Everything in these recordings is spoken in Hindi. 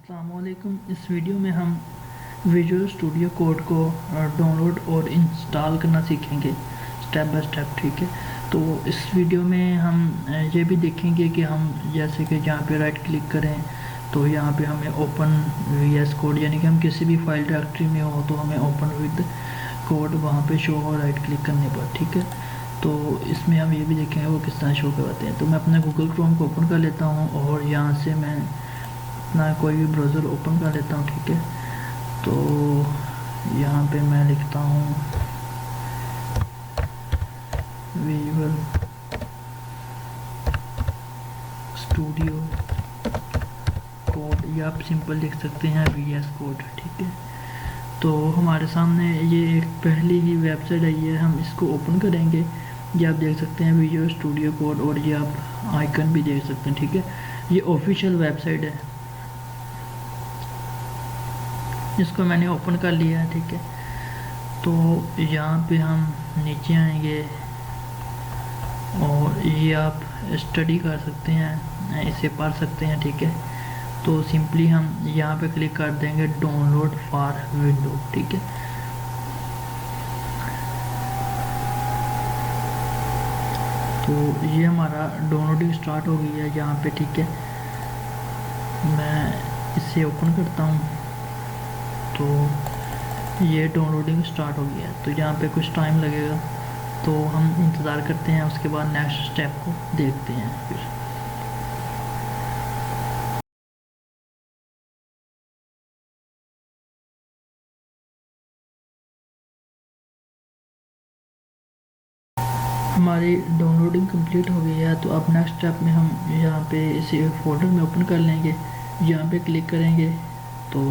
अस्सलामुअलैकुम। इस वीडियो में हम विजुअल स्टूडियो कोड को डाउनलोड और इंस्टॉल करना सीखेंगे स्टेप बाय स्टेप। ठीक है, तो इस वीडियो में हम ये भी देखेंगे कि हम जैसे कि जहाँ पे राइट क्लिक करें तो यहाँ पे हमें ओपन वीएस कोड, यानी कि हम किसी भी फाइल डायरेक्टरी में हो तो हमें ओपन विद कोड वहाँ पे शो हो राइट क्लिक करने पर। ठीक है, तो इसमें हम ये भी देखेंगे वो किस तरह शो करवाते हैं। तो मैं अपने गूगल क्रोम को ओपन कर लेता हूँ और यहाँ से मैं अपना कोई भी ब्राउज़र ओपन कर लेता हूँ। ठीक है, तो यहाँ पे मैं लिखता हूँ विजुअल स्टूडियो कोड, या आप सिंपल लिख सकते हैं वीएस कोड। ठीक है, तो हमारे सामने ये एक पहली ही वेबसाइट है, ये हम इसको ओपन करेंगे। ये आप देख सकते हैं विजुअल स्टूडियो कोड, और ये आप आइकन भी देख सकते हैं। ठीक है, ये ऑफिशियल वेबसाइट है, इसको मैंने ओपन कर लिया है। ठीक है, तो यहाँ पे हम नीचे आएंगे और ये आप स्टडी कर सकते हैं, इसे पढ़ सकते हैं। ठीक है, तो सिंपली हम यहाँ पे क्लिक कर देंगे डाउनलोड फॉर विंडो। ठीक है, तो ये हमारा डाउनलोडिंग स्टार्ट हो गई है यहाँ पे। ठीक है, मैं इसे ओपन करता हूँ तो ये डाउनलोडिंग स्टार्ट हो गया है। तो यहाँ पे कुछ टाइम लगेगा, तो हम इंतज़ार करते हैं, उसके बाद नेक्स्ट स्टेप को देखते हैं फिर। हमारी डाउनलोडिंग कंप्लीट हो गई है, तो अब नेक्स्ट स्टेप में हम यहाँ पे इसे फोल्डर में ओपन कर लेंगे। यहाँ पे क्लिक करेंगे तो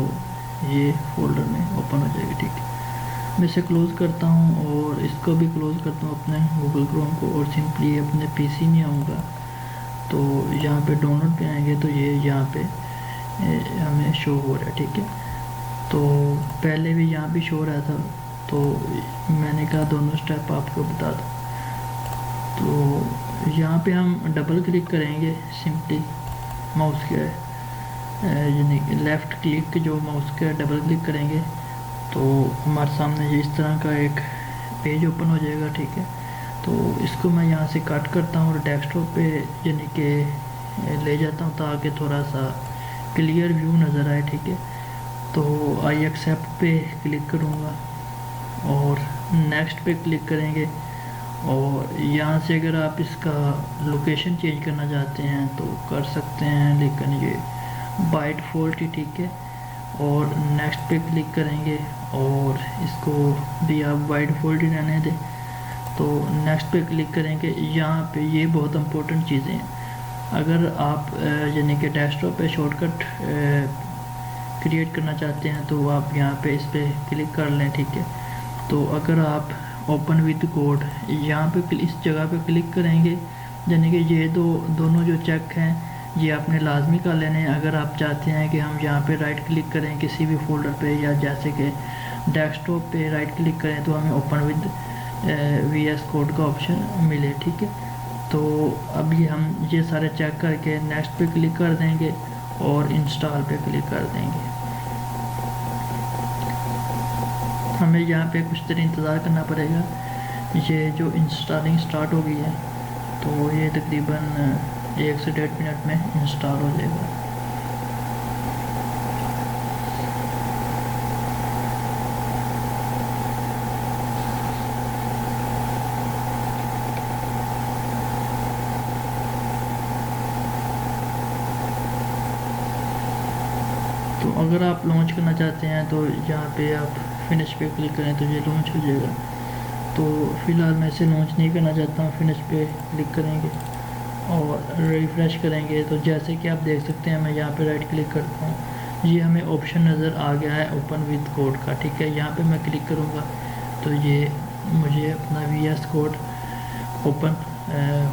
ये फोल्डर में ओपन हो जाएगी। ठीक है, मैं इसे क्लोज़ करता हूँ और इसको भी क्लोज़ करता हूँ अपने गूगल क्रोम को, और सिंपली अपने पीसी में आऊँगा। तो यहाँ पे डाउनलोड पे आएंगे तो ये यहाँ पे हमें शो हो रहा है। ठीक है, तो पहले भी यहाँ पे शो हो रहा था, तो मैंने कहा दोनों स्टेप आपको बता दूँ। तो यहाँ पे हम डबल क्लिक करेंगे, सिंपली माउस के यानी लेफ़्ट क्लिक जो माउस का डबल क्लिक करेंगे तो हमारे सामने ये इस तरह का एक पेज ओपन हो जाएगा। ठीक है, तो इसको मैं यहाँ से कट करता हूँ और डेस्कटॉप पे यानी कि ले जाता हूँ ताकि थोड़ा सा क्लियर व्यू नज़र आए। ठीक है, तो आई एक्सेप्ट पे क्लिक करूँगा और नेक्स्ट पे क्लिक करेंगे, और यहाँ से अगर आप इसका लोकेशन चेंज करना चाहते हैं तो कर सकते हैं, लेकिन ये बाय डिफ़ॉल्ट ही ठीक है। और नेक्स्ट पे क्लिक करेंगे और इसको भी आप बाय डिफ़ॉल्ट ही रहने दें। तो नेक्स्ट पे क्लिक करेंगे। यहाँ पे ये बहुत इंपॉर्टेंट चीज़ें हैं, अगर आप यानी कि डेस्कटॉप पे शॉर्टकट क्रिएट करना चाहते हैं तो आप यहाँ पे इस पर क्लिक कर लें। ठीक है, तो अगर आप ओपन विद कोड यहाँ पे इस जगह पे क्लिक करेंगे, यानी कि ये दोनों जो चेक हैं ये आपने लाजमी कर लेने हैं। अगर आप चाहते हैं कि हम यहाँ पे राइट क्लिक करें किसी भी फोल्डर पे, या जैसे कि डेस्कटॉप पे राइट क्लिक करें तो हमें ओपन विद वीएस कोड का ऑप्शन मिले। ठीक है, तो अभी हम ये सारे चेक करके नेक्स्ट पे क्लिक कर देंगे और इंस्टॉल पे क्लिक कर देंगे। हमें यहाँ पे कुछ देर इंतज़ार करना पड़ेगा। ये जो इंस्टॉलिंग स्टार्ट हो गई है, तो ये तकरीबन 1 से 1.5 मिनट में इंस्टॉल हो जाएगा। तो अगर आप लॉन्च करना चाहते हैं तो यहाँ पे आप फिनिश पे क्लिक करें तो ये लॉन्च हो जाएगा। तो फ़िलहाल मैं इसे लॉन्च नहीं करना चाहता हूँ। फिनिश पे क्लिक करेंगे और रिफ़्रेश करेंगे तो जैसे कि आप देख सकते हैं, मैं यहाँ पे राइट क्लिक करता हूँ, ये हमें ऑप्शन नज़र आ गया है ओपन विद कोड का। ठीक है, यहाँ पे मैं क्लिक करूँगा तो ये मुझे अपना वीएस कोड ओपन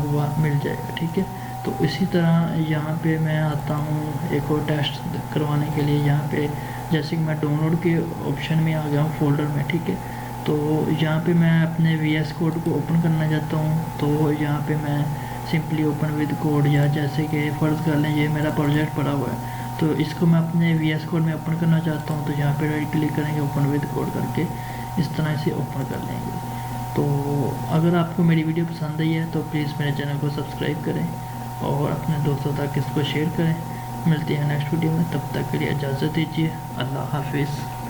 हुआ मिल जाएगा। ठीक है, तो इसी तरह यहाँ पे मैं आता हूँ एक और टेस्ट करवाने के लिए। यहाँ पे जैसे कि मैं डाउनलोड के ऑप्शन में आ गया हूँ फोल्डर में। ठीक है, तो यहाँ पे मैं अपने वीएस कोड को ओपन करना चाहता हूँ, तो यहाँ पे मैं सिंपली ओपन विद कोड, या जैसे कि फ़र्ज़ कर लें ये मेरा प्रोजेक्ट पड़ा हुआ है तो इसको मैं अपने VS कोड में ओपन करना चाहता हूँ, तो यहाँ पे राइट क्लिक करेंगे, ओपन विद कोड करके इस तरह से ओपन कर लेंगे। तो अगर आपको मेरी वीडियो पसंद आई है तो प्लीज़ मेरे चैनल को सब्सक्राइब करें और अपने दोस्तों तक इसको शेयर करें। मिलते हैं नेक्स्ट वीडियो में, तब तक के लिए इजाज़त दीजिए। अल्लाह हाफिज़।